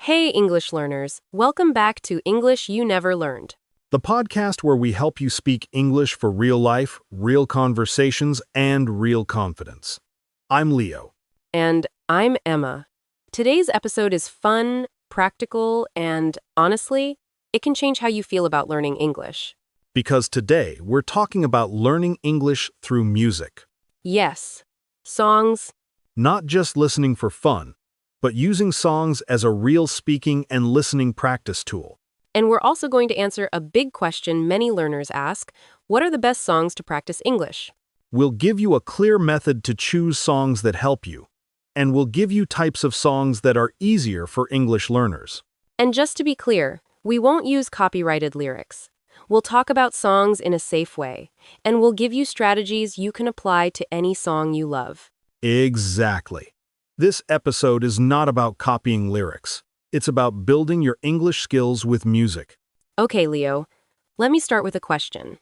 Hey, English learners. Welcome back to English You Never Learned. The podcast where we help you speak English for real life, real conversations, and real confidence. I'm Leo. And I'm Emma. Today's episode is fun, practical, and honestly, it can change how you feel about learning English. Because today we're talking about learning English through music. Yes, songs, Not just listening for fun, but using songs as a real speaking and listening practice tool. and we're also going to answer a big question many learners ask: what are the best songs to practice English? We'll give you a clear method to choose songs that help you, and we'll give you types of songs that are easier for English learners. And just to be clear, we won't use copyrighted lyrics. We'll talk about songs in a safe way, and we'll give you strategies you can apply to any song you love. Exactly. This episode is not about copying lyrics. It's about building your English skills with music. Okay, Leo, let me start with a question.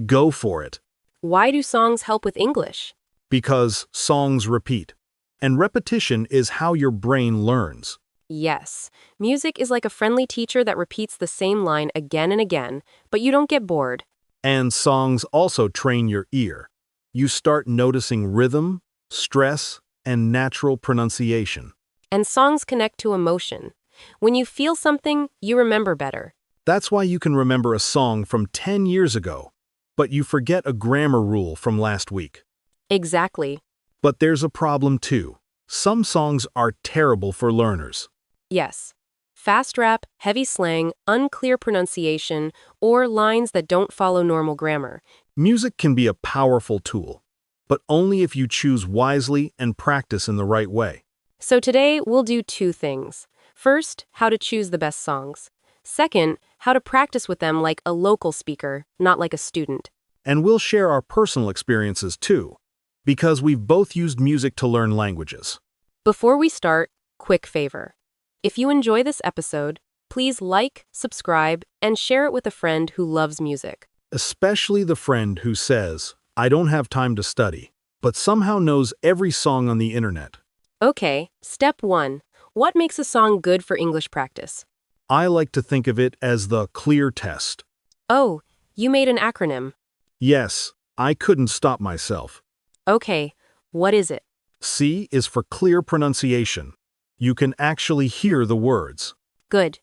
Go for it. Why do songs help with English? Because songs repeat. And repetition is how your brain learns. Yes, music is like a friendly teacher that repeats the same line again and again, but you don't get bored. And songs also train your ear. You start noticing rhythm, stress, and natural pronunciation. And songs connect to emotion. When you feel something, you remember better. That's why you can remember a song from 10 years ago, but you forget a grammar rule from last week. Exactly. But there's a problem too. Some songs are terrible for learners. Yes. Fast rap, heavy slang, unclear pronunciation, or lines that don't follow normal grammar. Music can be a powerful tool, but only if you choose wisely and practice in the right way. So today, we'll do two things. First, how to choose the best songs. Second, how to practice with them like a local speaker, not like a student. And we'll share our personal experiences too, because we've both used music to learn languages. Before we start, quick favor. If you enjoy this episode, please like, subscribe, and share it with a friend who loves music. Especially the friend who says, I don't have time to study, but somehow knows every song on the internet. Okay, step 1. What makes a song good for English practice? I like to think of it as the CLEAR test. Oh, you made an acronym. Yes, I couldn't stop myself. Okay, what is it? C is for clear pronunciation. You can actually hear the words. Good.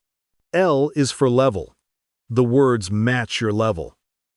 L is for level. The words match your level.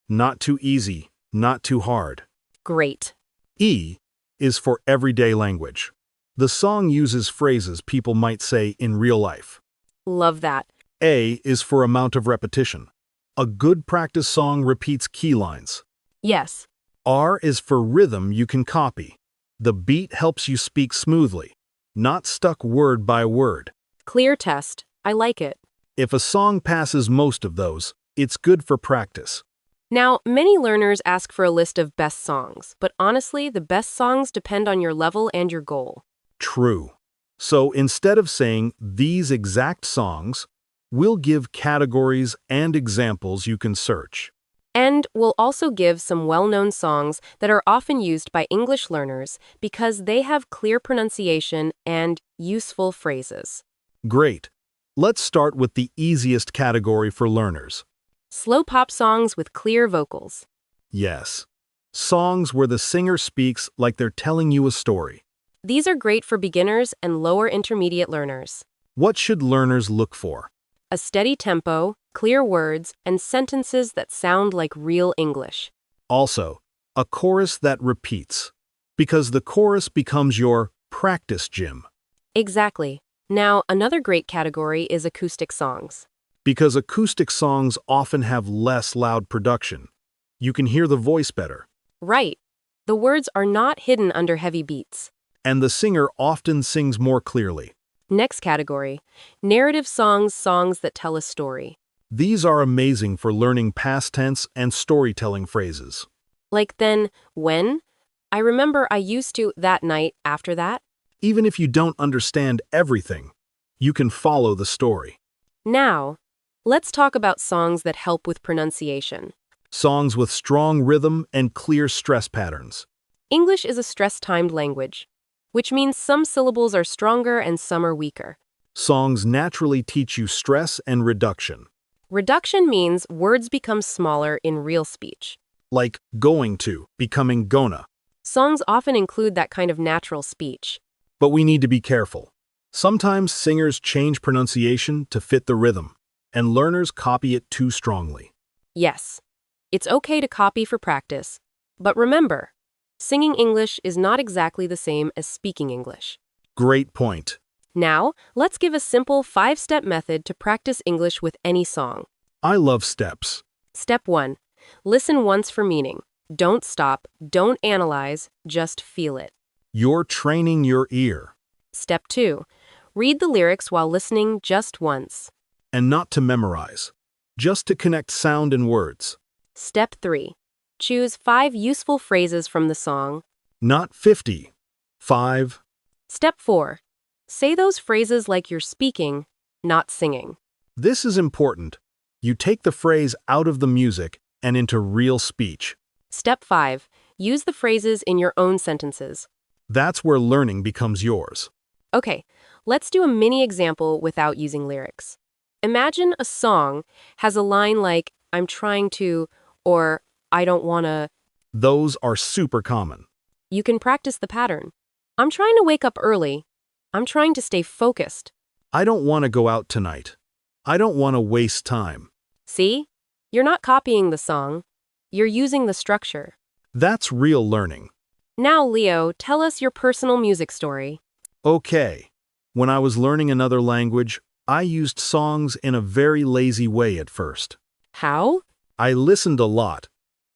Not too easy, not too hard. Great. E is for everyday language. The song uses phrases people might say in real life. Love that. A is for amount of repetition. A good practice song repeats key lines. Yes. R is for rhythm you can copy. The beat helps you speak smoothly, not stuck word by word. Clear test. I like it. If a song passes most of those, it's good for practice. Now, many learners ask for a list of best songs, but honestly, the best songs depend on your level and your goal. True. So instead of saying these exact songs, we'll give categories and examples you can search. And we'll also give some well-known songs that are often used by English learners because they have clear pronunciation and useful phrases. Great. Let's start with the easiest category for learners. Slow pop songs with clear vocals. Yes. Songs where the singer speaks like they're telling you a story. These are great for beginners and lower intermediate learners. What should learners look for? A steady tempo, clear words, and sentences that sound like real English. Also, a chorus that repeats, because the chorus becomes your practice gym. Exactly. Now, another great category is acoustic songs. Because acoustic songs often have less loud production. You can hear the voice better. Right. The words are not hidden under heavy beats. And the singer often sings more clearly. Next category, narrative songs, songs that tell a story. These are amazing for learning past tense and storytelling phrases. Like then, when? I remember I used to, that night, after that. Even if you don't understand everything, you can follow the story. Now, let's talk about songs that help with pronunciation. Songs with strong rhythm and clear stress patterns. English is a stress-timed language, which means some syllables are stronger and some are weaker. Songs naturally teach you stress and reduction, Reduction means words become smaller in real speech. like going to becoming gonna. Songs often include that kind of natural speech. But we need to be careful. Sometimes singers change pronunciation to fit the rhythm, and learners copy it too strongly. Yes, it's okay to copy for practice. But remember, singing English is not exactly the same as speaking English. Great point. Now, let's give a simple 5-step method to practice English with any song. I love steps. Step 1. Listen once for meaning. Don't stop, don't analyze, just feel it. You're training your ear, Step 2. Read the lyrics while listening just once. and not to memorize, just to connect sound and words, Step 3. Choose 5 useful phrases from the song. not 50. 5. Step 4. Say those phrases like you're speaking, not singing. This is important. You take the phrase out of the music and into real speech. Step 5. Use the phrases in your own sentences. That's where learning becomes yours. Okay, let's do a mini example without using lyrics. Imagine a song has a line like, I'm trying to, or I don't wanna. Those are super common. You can practice the pattern. I'm trying to wake up early. I'm trying to stay focused. I don't want to go out tonight. I don't want to waste time. See? You're not copying the song. You're using the structure. That's real learning. Now, Leo, tell us your personal music story. Okay. When I was learning another language, I used songs in a very lazy way at first. How? I listened a lot,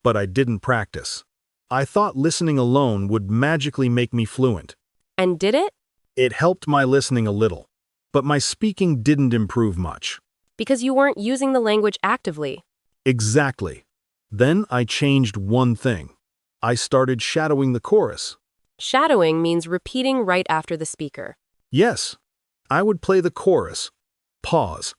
but I didn't practice. I thought listening alone would magically make me fluent. And did it? It helped my listening a little, but my speaking didn't improve much. Because you weren't using the language actively. Exactly. Then I changed one thing. I started shadowing the chorus. Shadowing means repeating right after the speaker. Yes, I would play the chorus, pause,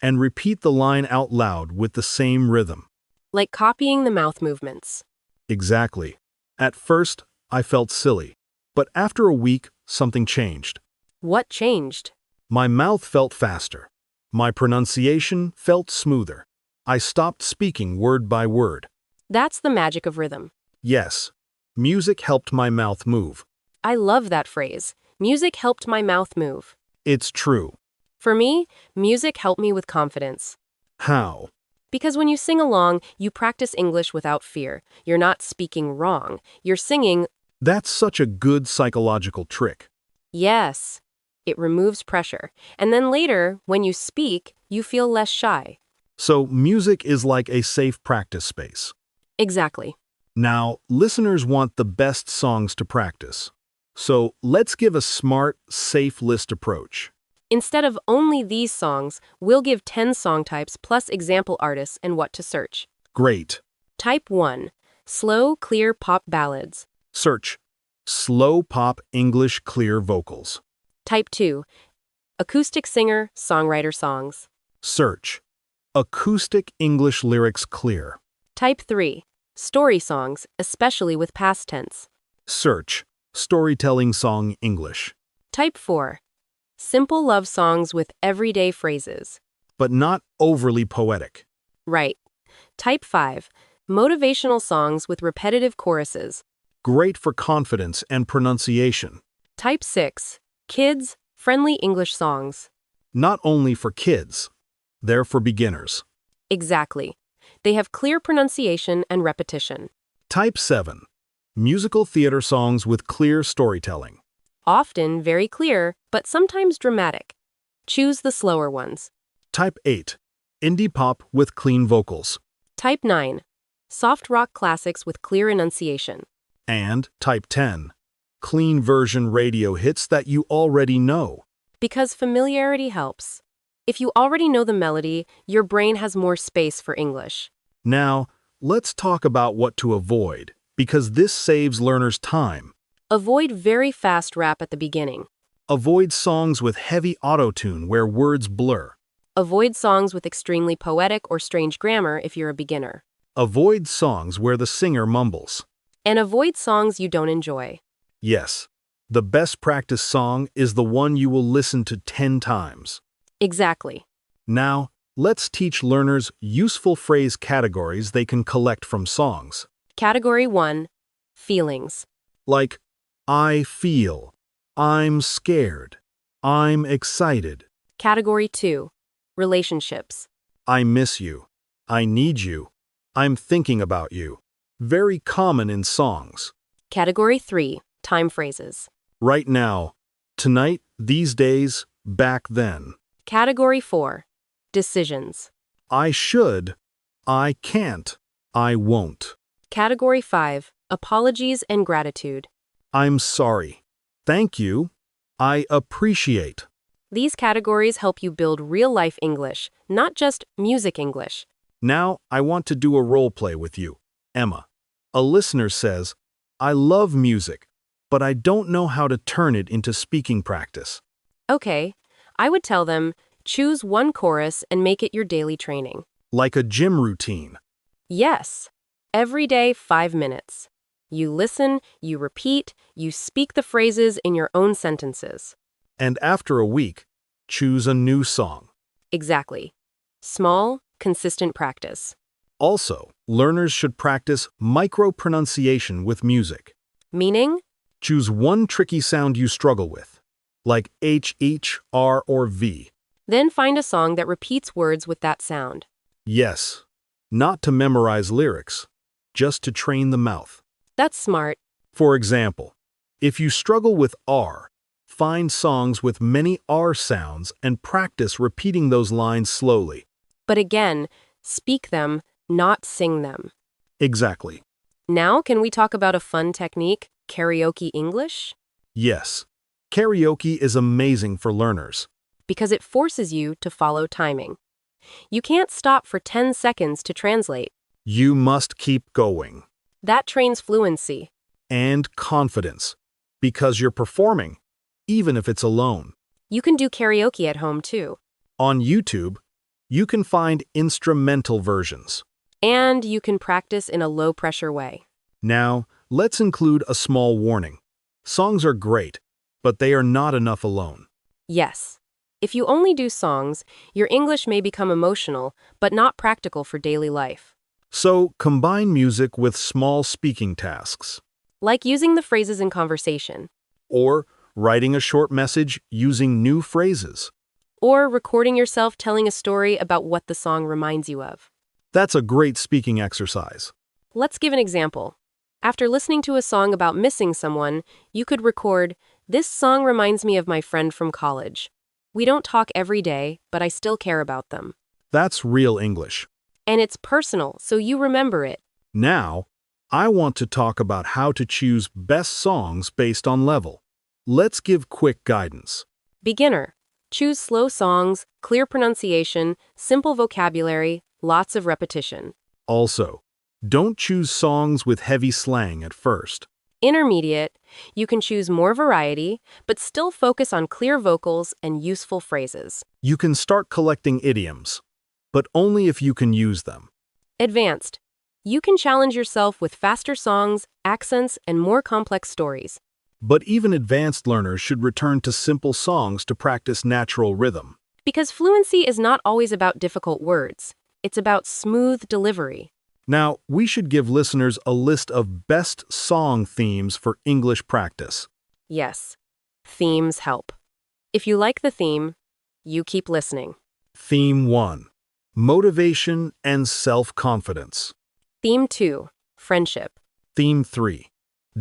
and repeat the line out loud with the same rhythm. Like copying the mouth movements. Exactly. At first, I felt silly, but after a week, something changed. What changed? My mouth felt faster. My pronunciation felt smoother. I stopped speaking word by word. That's the magic of rhythm. Yes, music helped my mouth move. I love that phrase. Music helped my mouth move. It's true. For me, music helped me with confidence. How? Because when you sing along, you practice English without fear. You're not speaking wrong. You're singing, That's such a good psychological trick. yes. It removes pressure. And then later, when you speak, you feel less shy. So, music is like a safe practice space. Exactly. Now, listeners want the best songs to practice. So, let's give a smart, safe list approach. Instead of only these songs, we'll give 10 song types plus example artists and what to search. Great. Type 1. Slow, clear pop ballads. Search. Slow pop English clear vocals. Type 2. Acoustic singer, songwriter songs. Search. Acoustic English lyrics clear. Type 3. Story songs, especially with past tense. Search. Storytelling song English. Type 4. Simple love songs with everyday phrases. But not overly poetic. Right. Type 5. Motivational songs with repetitive choruses. Great for confidence and pronunciation. Type 6. Kids, friendly English songs. Not only for kids, they're for beginners. Exactly. They have clear pronunciation and repetition. Type 7. Musical theater songs with clear storytelling. Often very clear, but sometimes dramatic. Choose the slower ones. Type 8. Indie pop with clean vocals. Type 9. Soft rock classics with clear enunciation. And Type 10. Clean version radio hits that you already know. Because familiarity helps. If you already know the melody, your brain has more space for English. Now, let's talk about what to avoid, because this saves learners time. Avoid very fast rap at the beginning. Avoid songs with heavy autotune where words blur. Avoid songs with extremely poetic or strange grammar if you're a beginner. Avoid songs where the singer mumbles. And avoid songs you don't enjoy. Yes, The best practice song is the one you will listen to 10 times. Exactly. Now, let's teach learners useful phrase categories they can collect from songs. Category 1, feelings. Like, I feel, I'm scared, I'm excited, Category 2, relationships. I miss you, I need you, I'm thinking about you. Very common in songs. Category 3, time phrases. Right now, tonight, these days, back then. Category 4, decisions. I should, I can't, I won't. Category 5, apologies and gratitude. I'm sorry. Thank you. I appreciate. These categories help you build real-life English, not just music English. Now, I want to do a role play with you, Emma. A listener says, I love music, but I don't know how to turn it into speaking practice. Okay, I would tell them, choose one chorus and make it your daily training. Like a gym routine. Yes, every day 5 minutes. You listen, you repeat, you speak the phrases in your own sentences. And after a week, choose a new song. Exactly. Small, consistent practice. Also, learners should practice micro-pronunciation with music. Meaning? Choose one tricky sound you struggle with, like H, R, or V. Then find a song that repeats words with that sound. Yes, not to memorize lyrics, just to train the mouth. That's smart. For example, if you struggle with R, find songs with many R sounds and practice repeating those lines slowly. But again, speak them, not sing them. Exactly. Now, can we talk about a fun technique, karaoke English? Yes. Karaoke is amazing for learners. Because it forces you to follow timing. You can't stop for 10 seconds to translate. You must keep going. That trains fluency. And confidence. Because you're performing, even if it's alone. You can do karaoke at home too. On YouTube, you can find instrumental versions. And you can practice in a low-pressure way. Now, let's include a small warning. Songs are great, but they are not enough alone. Yes. If you only do songs, your English may become emotional, but not practical for daily life. So, combine music with small speaking tasks. Like using the phrases in conversation. Or writing a short message using new phrases. Or recording yourself telling a story about what the song reminds you of. That's a great speaking exercise. Let's give an example. After listening to a song about missing someone, you could record, "This song reminds me of my friend from college. We don't talk every day, but I still care about them." That's real English. And it's personal, so you remember it. Now, I want to talk about how to choose best songs based on level. Let's give quick guidance. Beginner. Choose slow songs, clear pronunciation, simple vocabulary, lots of repetition. Also, don't choose songs with heavy slang at first. Intermediate. You can choose more variety, but still focus on clear vocals and useful phrases. You can start collecting idioms, but only if you can use them. Advanced. You can challenge yourself with faster songs, accents, and more complex stories. But even advanced learners should return to simple songs to practice natural rhythm. Because fluency is not always about difficult words. It's about smooth delivery. Now, we should give listeners a list of best song themes for English practice. Yes, themes help. If you like the theme, you keep listening. Theme 1. Motivation and self-confidence. Theme 2, friendship. Theme 3.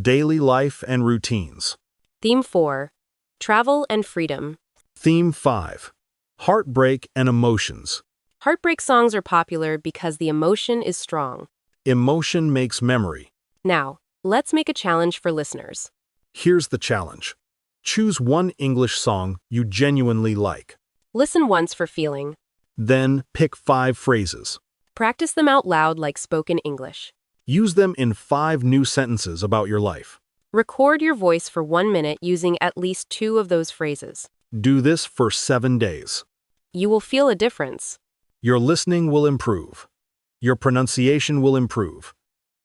Daily life and routines. Theme 4, travel and freedom. Theme 5. Heartbreak and emotions. Heartbreak songs are popular because the emotion is strong. Emotion makes memory. Now, let's make a challenge for listeners. Here's the challenge. Choose one English song you genuinely like. Listen once for feeling. Then pick 5 phrases. Practice them out loud like spoken English. Use them in 5 new sentences about your life. Record your voice for 1 minute using at least 2 of those phrases. Do this for 7 days. You will feel a difference. Your listening will improve. Your pronunciation will improve.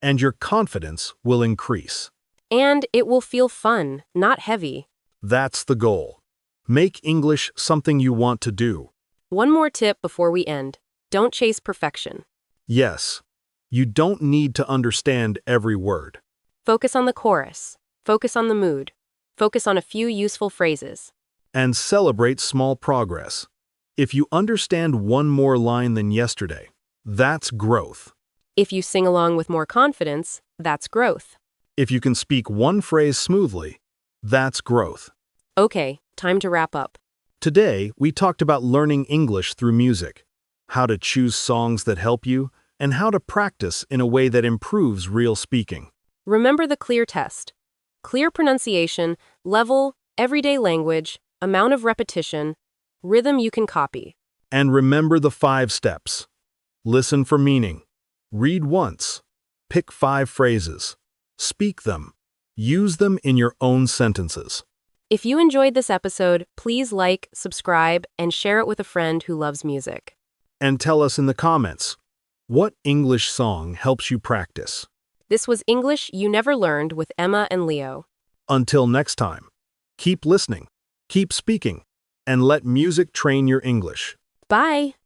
And your confidence will increase. And it will feel fun, not heavy. That's the goal. Make English something you want to do. One more tip before we end. Don't chase perfection. Yes, you don't need to understand every word. Focus on the chorus. Focus on the mood. Focus on a few useful phrases. And celebrate small progress. If you understand one more line than yesterday, that's growth. If you sing along with more confidence, that's growth. If you can speak one phrase smoothly, that's growth. Okay, time to wrap up. Today, we talked about learning English through music, how to choose songs that help you, and how to practice in a way that improves real speaking. Remember the clear test. Clear pronunciation, level, everyday language, amount of repetition, rhythm you can copy. And remember the 5 steps. Listen for meaning. Read once. Pick 5 phrases. Speak them. Use them in your own sentences. If you enjoyed this episode, please like, subscribe, and share it with a friend who loves music. And tell us in the comments, what English song helps you practice? This was English You Never Learned with Emma and Leo. Until next time, keep listening, keep speaking, and let music train your English. Bye!